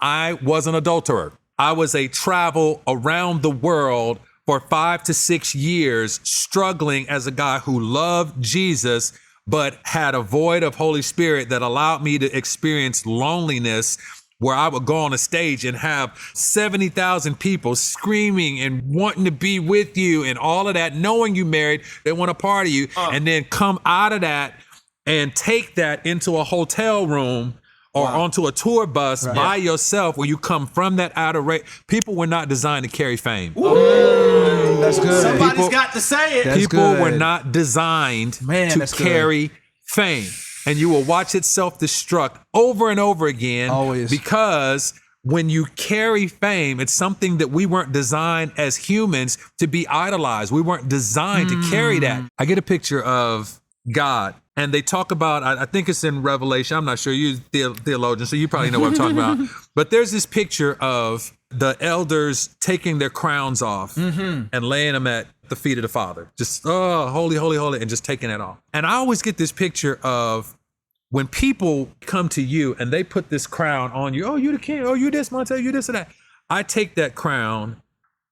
I was an adulterer. I was a travel around the world for 5 to 6 years, struggling as a guy who loved Jesus, but had a void of Holy Spirit that allowed me to experience loneliness, where I would go on a stage and have 70,000 people screaming and wanting to be with you and all of that, knowing you married, they want a part of you, and then come out of that and take that into a hotel room or onto a tour bus by yourself, where you come from that adoration. People were not designed to carry fame. That's good. Somebody's got to say it. That's People good. were not designed to carry fame. And you will watch it self-destruct over and over again. Always. Because when you carry fame, it's something that we weren't designed as humans to be idolized. We weren't designed to carry that. I get a picture of God, and they talk about, I think it's in Revelation. I'm not sure. You're theologian, so you probably know what I'm talking about. But there's this picture of the elders taking their crowns off and laying them at the feet of the Father. Just, holy, holy, holy, and just taking it off. And I always get this picture of when people come to you and they put this crown on you. Oh, you the king. Oh, you this, Montell, you this and that. I take that crown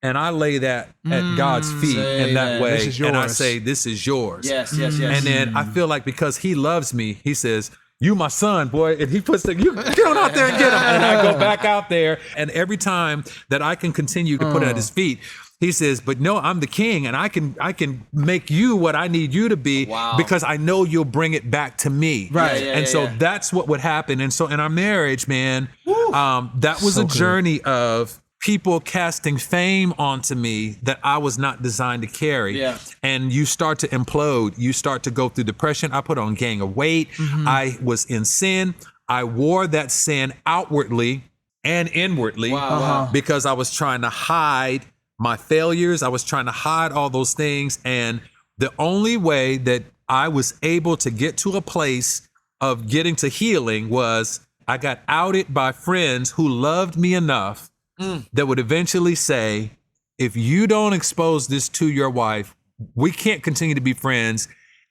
and I lay that at God's feet in that way. And I say, this is yours. Yes. And then I feel like because he loves me, he says, you my son, boy. And he puts you get on out there and get him. And I go back out there. And every time that I can continue to put it at his feet, he says, but no, I'm the king, and I can make you what I need you to be because I know you'll bring it back to me. Right. So that's what would happen. And so in our marriage, man, that was a journey of people casting fame onto me that I was not designed to carry. Yeah. And you start to implode. You start to go through depression. I put on gain of weight. I was in sin. I wore that sin outwardly and inwardly because I was trying to hide my failures. I was trying to hide all those things. And the only way that I was able to get to a place of getting to healing was I got outed by friends who loved me enough that would eventually say, if you don't expose this to your wife, we can't continue to be friends.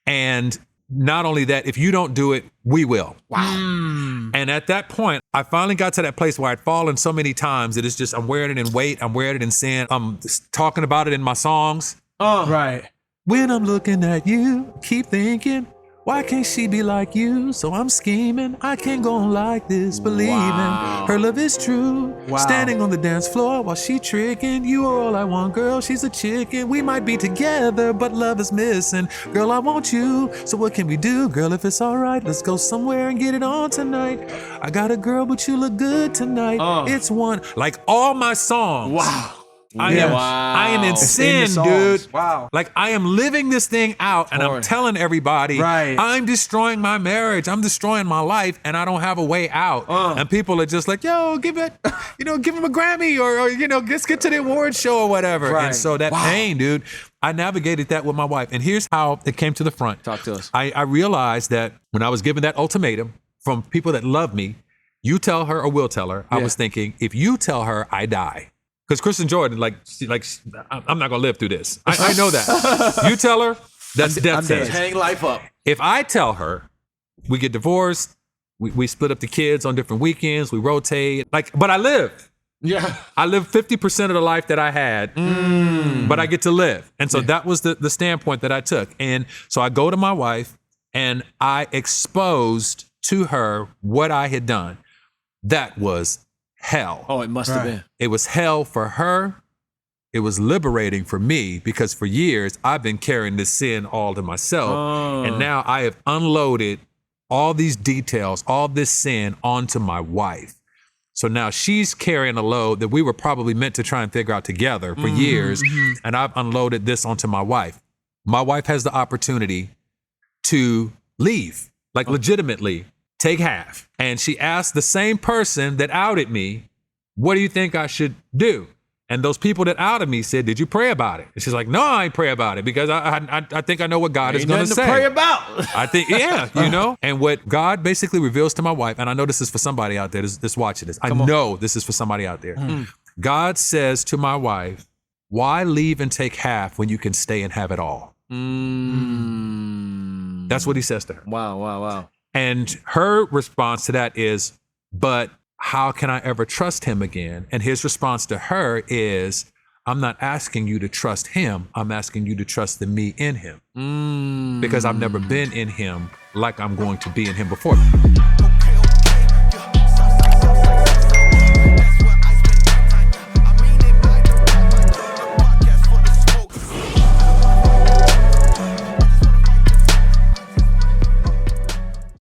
And not only that, if you don't do it, we will. And at that point, I finally got to that place where I'd fallen so many times that it's just, I'm wearing it in weight, I'm wearing it in sin, I'm talking about it in my songs. Right. When I'm looking at you, keep thinking, why can't she be like you? So I'm scheming, I can't go on like this, believing her love is true. Standing on the dance floor while she tricking, you are all I want, girl, she's a chicken. We might be together, but love is missing. Girl, I want you, so what can we do? Girl, if it's all right, let's go somewhere and get it on tonight. I got a girl, but you look good tonight. It's one, like all my songs. I am in sin, dude. Like I am living this thing out, and I'm telling everybody, I'm destroying my marriage, I'm destroying my life, and I don't have a way out. And people are just like, yo, give him a Grammy, or let's get to the awards show or whatever. And so that pain, dude, I navigated that with my wife. And here's how it came to the front. Talk to us. I realized that when I was given that ultimatum from people that love me, you tell her or we'll tell her, I was thinking, if you tell her, I die. Because Kristen Jordan, I'm not gonna live through this. I know that. You tell her, that's death sentence. Hang life up. If I tell her, we get divorced, we split up the kids on different weekends, we rotate. But I live. Yeah. I live 50% of the life that I had, but I get to live. And so that was the standpoint that I took. And so I go to my wife and I exposed to her what I had done. That was hell. Oh, it must have been. It was hell for her. It was liberating for me because for years I've been carrying this sin all to myself. And now I have unloaded all these details, all this sin onto my wife. So now she's carrying a load that we were probably meant to try and figure out together for years. And I've unloaded this onto my wife. My wife has the opportunity to leave, legitimately take half. And she asked the same person that outed me, what do you think I should do? And those people that outed me said, did you pray about it? And she's like, no, I ain't pray about it because I think I know what God is going to say. Pray about. I think, And what God basically reveals to my wife, and I know this is for somebody out there that's watching this. I know this is for somebody out there. God says to my wife, why leave and take half when you can stay and have it all? That's what he says to her. Wow. And her response to that is, but how can I ever trust him again? And his response to her is, I'm not asking you to trust him. I'm asking you to trust the me in him. Because I've never been in him like I'm going to be in him before.